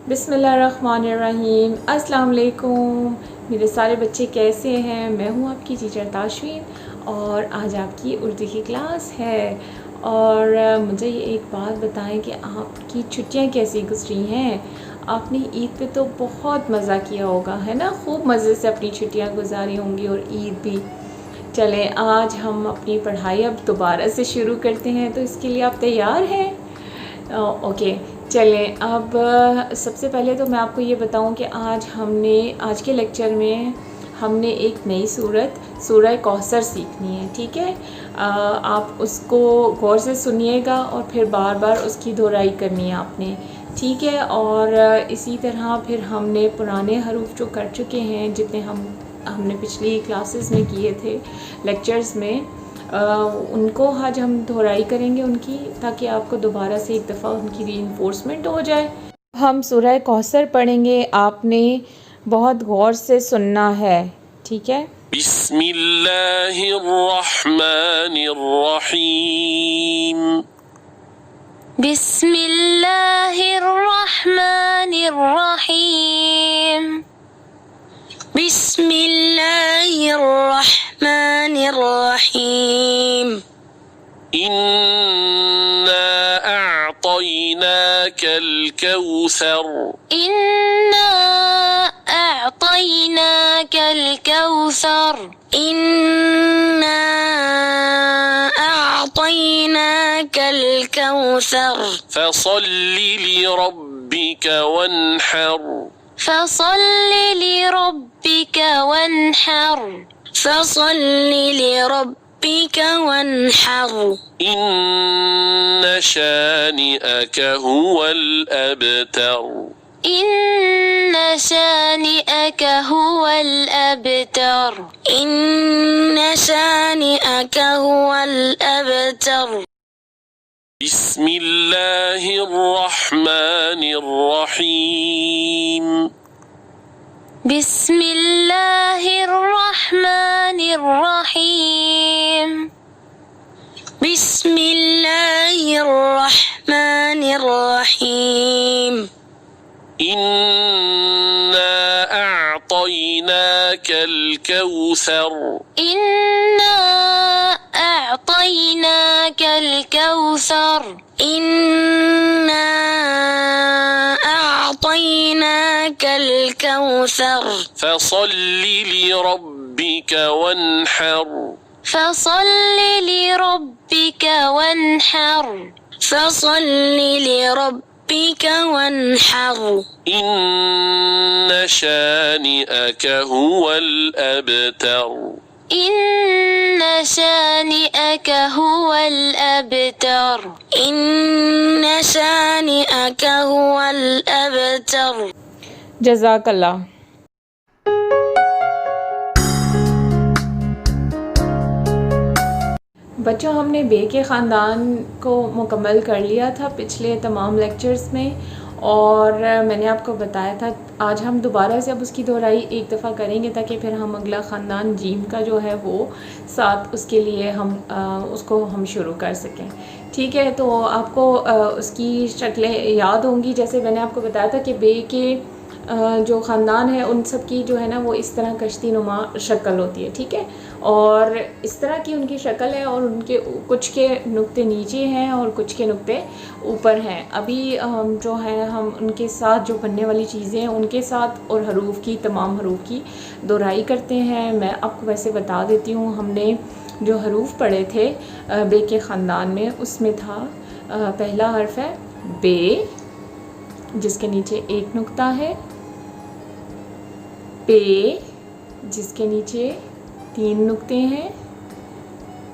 बिस्मिल्लाहिर्रहमानिर्रहीम। अस्सलाम वालेकुम मेरे सारे बच्चे, कैसे हैं? मैं हूँ आपकी टीचर ताशवीन और आज आपकी उर्दू की क्लास है। और मुझे ये एक बात बताएं कि आपकी छुट्टियाँ कैसी गुजरी हैं। आपने ईद पे तो बहुत मज़ा किया होगा, है ना? खूब मज़े से अपनी छुट्टियाँ गुजारी होंगी और ईद भी। चलें, आज हम अपनी पढ़ाई अब दोबारा से शुरू करते हैं, तो इसके लिए आप तैयार हैं? ओके, चलें। अब सबसे पहले तो मैं आपको ये बताऊं कि आज के लेक्चर में हमने एक नई सूरह कौसर सीखनी है, ठीक है? आप उसको गौर से सुनिएगा और फिर बार बार उसकी दोहराई करनी है आपने, ठीक है? और इसी तरह फिर हमने पुराने हरूफ जो कर चुके हैं, जितने हमने पिछली क्लासेस में किए थे, लेक्चर्स में, उनको आज हम दोहराई करेंगे उनकी, ताकि आपको दोबारा से एक दफ़ा उनकी रीइंफोर्समेंट हो जाए। हम सूरह कौसर पढ़ेंगे, आपने बहुत गौर से सुनना है, ठीक है? बिस्मिल्लाहिर्रहमानिर्रहीम। बिस्मिल्लाहिर्रहमानिर्रहीम। बिस्मिल्लाहिर्रहमानिर्रहीम। इन्ना अअतैनाकल कौसर। इन्ना अअतैनाकल कौसर। इन्ना अअतैनाकल कौसर। फसल्लि लिरब्बिक वन्हर। फसल्लि लिरब्बिक वन्हर। फसल्लि लिरब्बिक वन्हर। इन्न शानिअक हुवल अबतर। इन्न शानिअक हुवल अबतर। इन्न शानिअक हुवल अबतर। बिस्मिल्लाहिर्रहमानिर्रहीम। बिस्मिल्लाहिर्रहमानिर्रहीम। बिस्मिल्लाहिर्रहमानिर्रहीम। इन्ना अअतैनाकल कौसर। इन्ना अअतैनाकल कौसर। इन्ना अअतैनाकल कौसर। फसल्लि लिरब्बिक वन्हर। फसल्लि लिरब्बिक वन्हर। फसल्लि लिरब्बिक वन्हर। इन्न शानिअक हुवल अबतर। इन्न शानिअक हुवल अबतर। इन्न शानिअक हुवल अबतर। जज़ाकल्लाह। बच्चों, हमने बे के ख़ानदान को मुकम्मल कर लिया था पिछले तमाम लेक्चर्स में, और मैंने आपको बताया था आज हम दोबारा से अब उसकी दोहराई एक दफ़ा करेंगे, ताकि फिर हम अगला ख़ानदान जीम का जो है वो साथ उसके लिए उसको हम शुरू कर सकें, ठीक है? तो आपको उसकी शक्लें याद होंगी। जैसे मैंने आपको बताया था कि बे के जो ख़ानदान है उन सब की जो है ना वो इस तरह कश्ती नुमा शक्ल होती है, ठीक है? और इस तरह की उनकी शक्ल है, और उनके कुछ के नुक्ते नीचे हैं और कुछ के नुक्ते ऊपर हैं। अभी जो है हम उनके साथ जो बनने वाली चीज़ें हैं उनके साथ और हरूफ की, तमाम हरूफ की दोहराई करते हैं। मैं आपको वैसे बता देती हूँ, हमने जो हरूफ पढ़े थे बे के ख़ानदान में, उसमें था पहला हर्फ है बे, जिसके नीचे एक नुक्ता है, पे जिसके नीचे 3 नुक्ते हैं,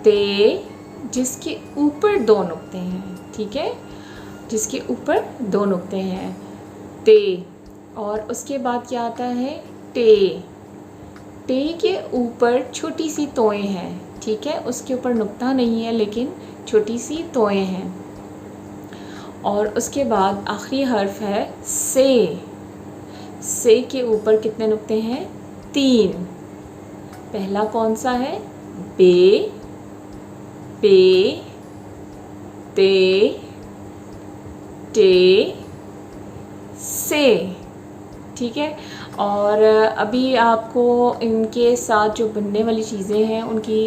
ते जिसके ऊपर 2 नुक्ते हैं, ठीक है? जिसके ऊपर 2 नुक्ते हैं, ते। और उसके बाद क्या आता है? टे। टे के ऊपर छोटी सी तोएं हैं, ठीक है? उसके ऊपर नुक्ता नहीं है, लेकिन छोटी सी तोएं हैं। और उसके बाद आखिरी हर्फ है से। से के ऊपर कितने नुक्ते हैं? 3। पहला कौन सा है? बे, पे, ते, टे, से। ठीक है। और अभी आपको इनके साथ जो बनने वाली चीज़ें हैं उनकी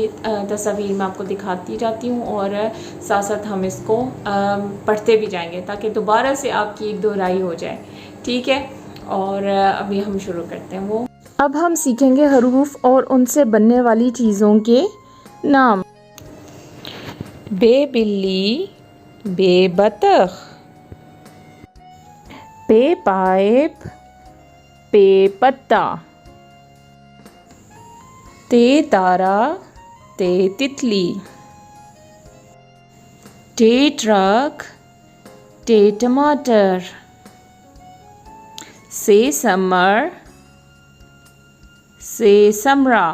तस्वीर मैं आपको दिखाती जाती हूँ, और साथ साथ हम इसको पढ़ते भी जाएंगे ताकि दोबारा से आपकी एक दोहराई हो जाए, ठीक है। और अभी हम शुरू करते हैं वो। अब हम सीखेंगे हरूफ और उनसे बनने वाली चीज़ों के नाम। बे बिल्ली, बे बतख, पे पाइप, पे पत्ता, ते तारा, ते तितली, टे ट्रक, टे टमाटर, से समर, से समरा।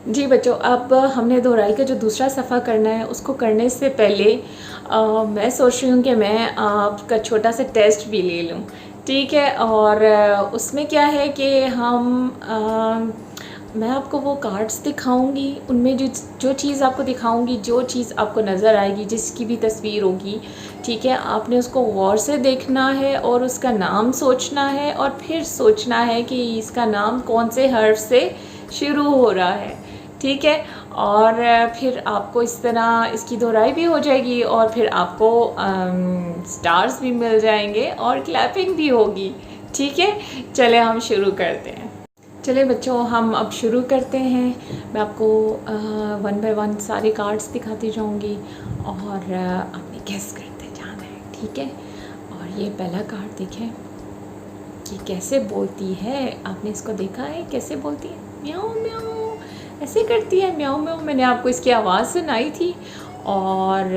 जी बच्चों, अब हमने दोहराई का जो दूसरा सफ़ा करना है उसको करने से पहले मैं सोच रही हूँ कि मैं आपका छोटा सा टेस्ट भी ले लूँ, ठीक है। और उसमें क्या है कि मैं आपको वो कार्ड्स दिखाऊंगी, उनमें जो चीज़ आपको दिखाऊंगी, जो चीज़ आपको नज़र आएगी, जिसकी भी तस्वीर होगी, ठीक है, आपने उसको गौर से देखना है और उसका नाम सोचना है, और फिर सोचना है कि इसका नाम कौन से हर्फ से शुरू हो रहा है, ठीक है। और फिर आपको इस तरह इसकी दोहराई भी हो जाएगी, और फिर आपको स्टार्स भी मिल जाएंगे और क्लैपिंग भी होगी, ठीक है। चले हम शुरू करते हैं। चले बच्चों, हम अब शुरू करते हैं। मैं आपको 1 बाय 1 सारे कार्ड्स दिखाती जाऊंगी और आपने गेस करते जाना है, ठीक है। और ये पहला कार्ड देखें, कि कैसे बोलती है। आपने इसको देखा है कैसे बोलती है? म्याऊं म्याऊं ऐसे करती है, म्याऊं म्याऊं। मैंने आपको इसकी आवाज़ सुनाई थी। और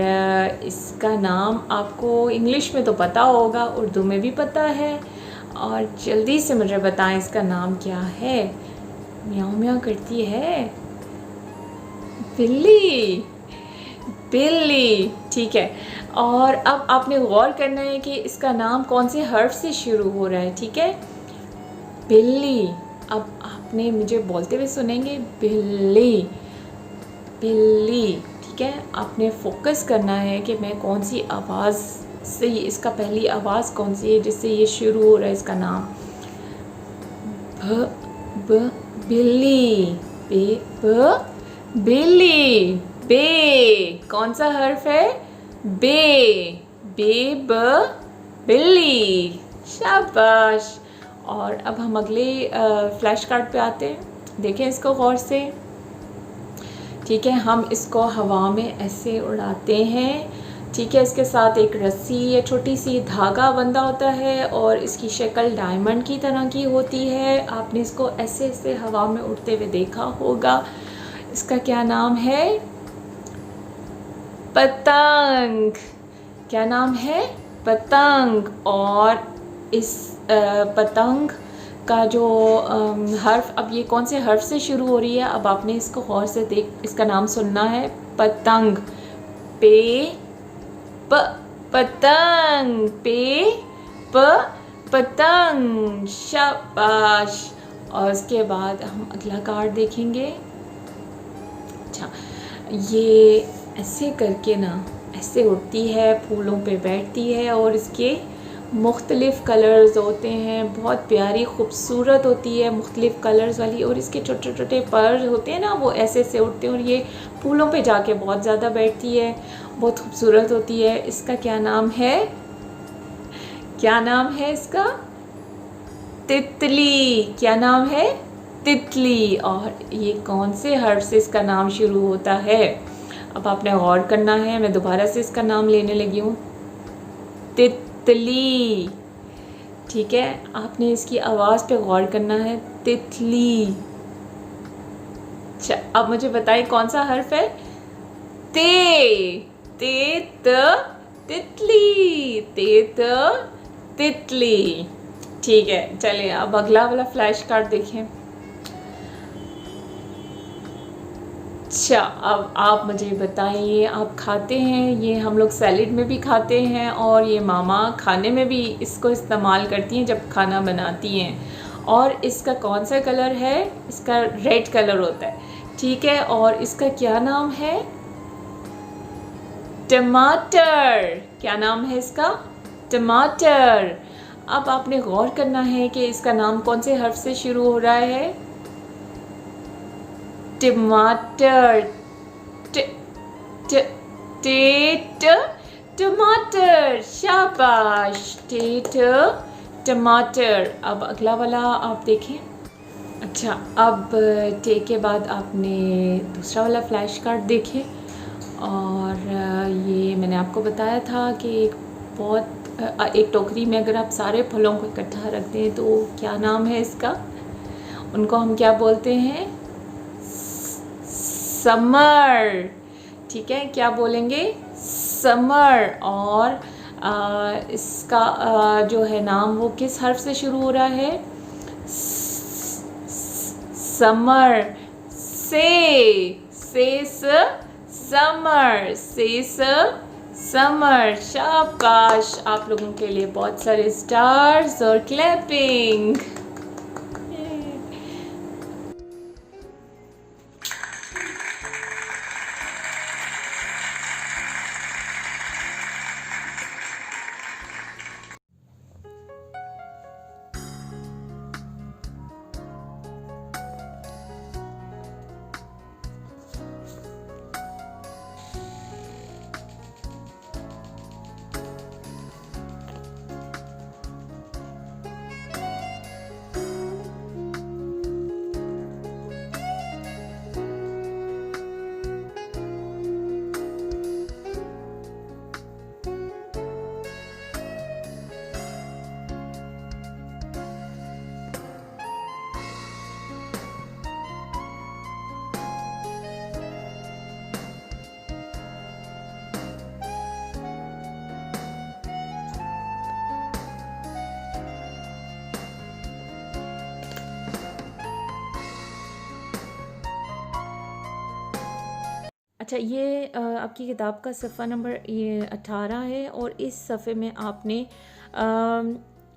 इसका नाम आपको इंग्लिश में तो पता होगा, उर्दू में भी पता है। और जल्दी से मुझे बताएं इसका नाम क्या है। म्याऊं म्याऊं करती है, बिल्ली। बिल्ली, ठीक है। और अब आपने गौर करना है कि इसका नाम कौन से हर्फ से शुरू हो रहा है, ठीक है? बिल्ली। अब आपने मुझे बोलते हुए सुनेंगे, बिल्ली बिल्ली, ठीक है। आपने फोकस करना है कि मैं कौन सी आवाज़ से, इसका पहली आवाज़ कौन सी है जिससे ये शुरू हो रहा है इसका नाम। ब ब बिल्ली, बे ब बिल्ली। बे कौन सा हर्फ है? बे। बे ब बिल्ली, शाबाश। और अब हम अगले फ्लैश कार्ड पे आते हैं। देखें इसको गौर से, ठीक है। हम इसको हवा में ऐसे उड़ाते हैं, ठीक है। इसके साथ एक रस्सी या छोटी सी धागा बंधा होता है और इसकी शक्ल डायमंड की तरह की होती है। आपने इसको ऐसे ऐसे हवा में उड़ते हुए देखा होगा। इसका क्या नाम है? पतंग। क्या नाम है? पतंग। और इस पतंग का जो हर्फ, अब ये कौन से हर्फ से शुरू हो रही है, अब आपने इसको गौर से इसका नाम सुनना है। पतंग, पे प पतंग, पे प पतंग, शाबाश। और उसके बाद हम अगला कार्ड देखेंगे। अच्छा, ये ऐसे करके ना ऐसे उड़ती है, फूलों पे बैठती है और इसके मुख्तलिफ़ कलर्स होते हैं। बहुत प्यारी खूबसूरत होती है, मुख्तलिफ़ कलर्स वाली। और इसके छोटे छोटे पर होते हैं ना, वो ऐसे ऐसे उड़ते हैं और ये फूलों पे जाके बहुत ज़्यादा बैठती है, बहुत खूबसूरत होती है। इसका क्या नाम है? क्या नाम है इसका? तितली। क्या नाम है? तितली। और ये कौन से हर्फ से इसका नाम शुरू होता है? अब आपने गौर करना है। मैं दोबारा से इसका नाम लेने लगी हूँ, तितली, ठीक है। आपने इसकी आवाज़ पे गौर करना है, तितली। अच्छा, अब मुझे बताइए कौन सा हर्फ है? ते। ते त तितली, ते त तितली, ठीक है। चलिए अब अगला वाला फ्लैश कार्ड देखें। अच्छा, अब आप मुझे बताइए, आप खाते हैं ये, हम लोग सैलेड में भी खाते हैं और ये मामा खाने में भी इसको इस्तेमाल करती हैं जब खाना बनाती हैं। और इसका कौन सा कलर है? इसका रेड कलर होता है, ठीक है। और इसका क्या नाम है? टमाटर। क्या नाम है इसका? टमाटर। अब आपने गौर करना है कि इसका नाम कौन से हर्फ से शुरू हो रहा है? टमाटर, ट ट टेट टमाटर, शाबाश, टेट टमाटर। अब अगला वाला आप देखें। अच्छा, अब टे के बाद आपने दूसरा वाला फ्लैश कार्ड देखें। और ये मैंने आपको बताया था कि एक टोकरी में अगर आप सारे फलों को इकट्ठा रख दें तो क्या नाम है इसका? उनको हम क्या बोलते हैं? समर, ठीक है। क्या बोलेंगे? समर। और इसका जो है नाम, वो किस हर्फ से शुरू हो रहा है? समर, से समर, से समर, शाबाश। आप लोगों के लिए बहुत सारे स्टार्स और क्लैपिंग। अच्छा, ये आपकी किताब का सफ़ा नंबर ये 18 है और इस सफ़े में आपने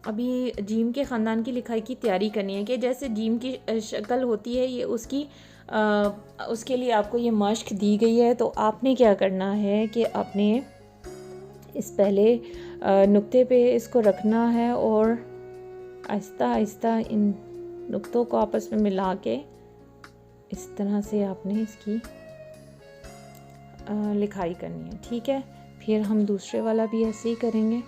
अभी जीम के ख़ानदान की लिखाई की तैयारी करनी है कि जैसे जीम की शक्ल होती है ये उसके लिए आपको ये मश्क दी गई है। तो आपने क्या करना है कि आपने इस पहले नुक्ते पे इसको रखना है और आहिस्ता आहिस्ता इन नुक्तों को आपस में मिला के इस तरह से आपने इसकी लिखाई करनी है, ठीक है। फिर हम दूसरे वाला भी ऐसे ही करेंगे।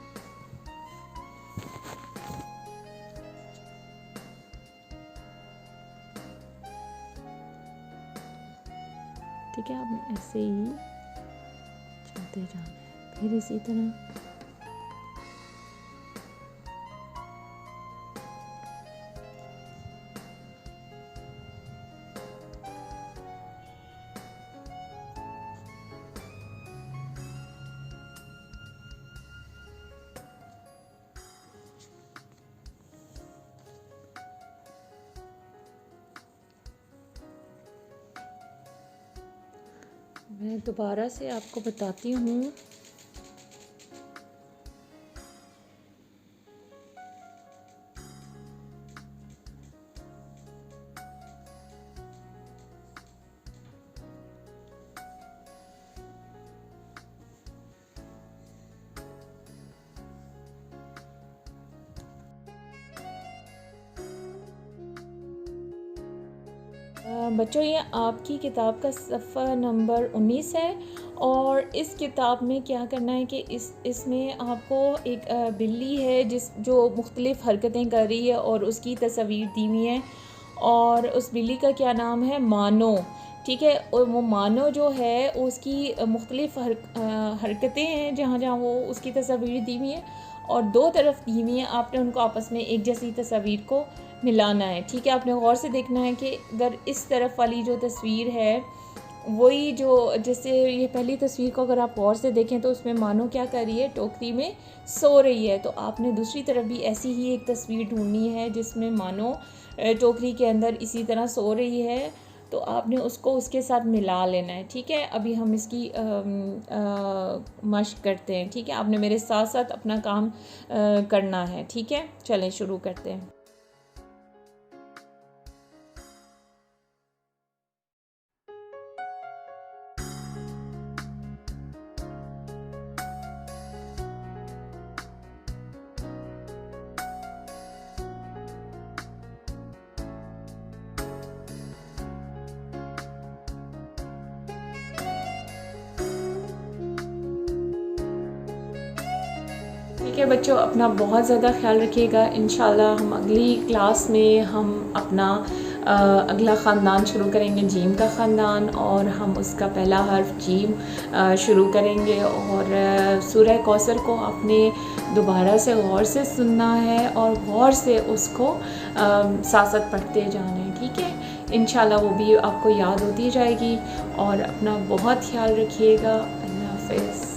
ठीक है, आपने ऐसे ही चलते जाना है। फिर इसी तरह मैं दोबारा से आपको बताती हूँ। बच्चों, ये आपकी किताब का सफ़ा नंबर 19 है और इस किताब में क्या करना है कि इसमें आपको एक बिल्ली है जो मुख्तलिफ़ हरकतें कर रही है और उसकी तस्वीर दी हुई है और उस बिल्ली का क्या नाम है, मानो, ठीक है। और वो मानो जो है उसकी मुख्तलिफ़ हरकतें हैं जहाँ जहाँ वो उसकी तस्वीर दी हुई है और दो तरफ दी हुई हैं। आपने उनको आपस में एक जैसी तस्वीर को मिलाना है, ठीक है। आपने गौर से देखना है कि अगर इस तरफ वाली जो तस्वीर है वही जो जैसे ये पहली तस्वीर को अगर आप गौर से देखें तो उसमें मानो क्या कर रही है, टोकरी में सो रही है। तो आपने दूसरी तरफ भी ऐसी ही एक तस्वीर ढूंढनी है जिसमें मानो टोकरी के अंदर इसी तरह सो रही है। तो आपने उसको उसके साथ मिला लेना है, ठीक है। अभी हम इसकी मश्क करते हैं, ठीक है। आपने मेरे साथ साथ अपना काम करना है, ठीक है। चलें शुरू करते हैं। ठीक है बच्चों, अपना बहुत ज़्यादा ख्याल रखिएगा। इंशाल्लाह हम अगली क्लास में हम अपना अगला ख़ानदान शुरू करेंगे, जीम का ख़ानदान, और हम उसका पहला हर्फ जीम शुरू करेंगे। और सूरह कौसर को आपने दोबारा से गौर से सुनना है और गौर से उसको साथ साथ पढ़ते जाना है, ठीक है। इंशाल्लाह वो भी आपको याद होती जाएगी। और अपना बहुत ख्याल रखिएगा। अल्लाह हाफ़िज़।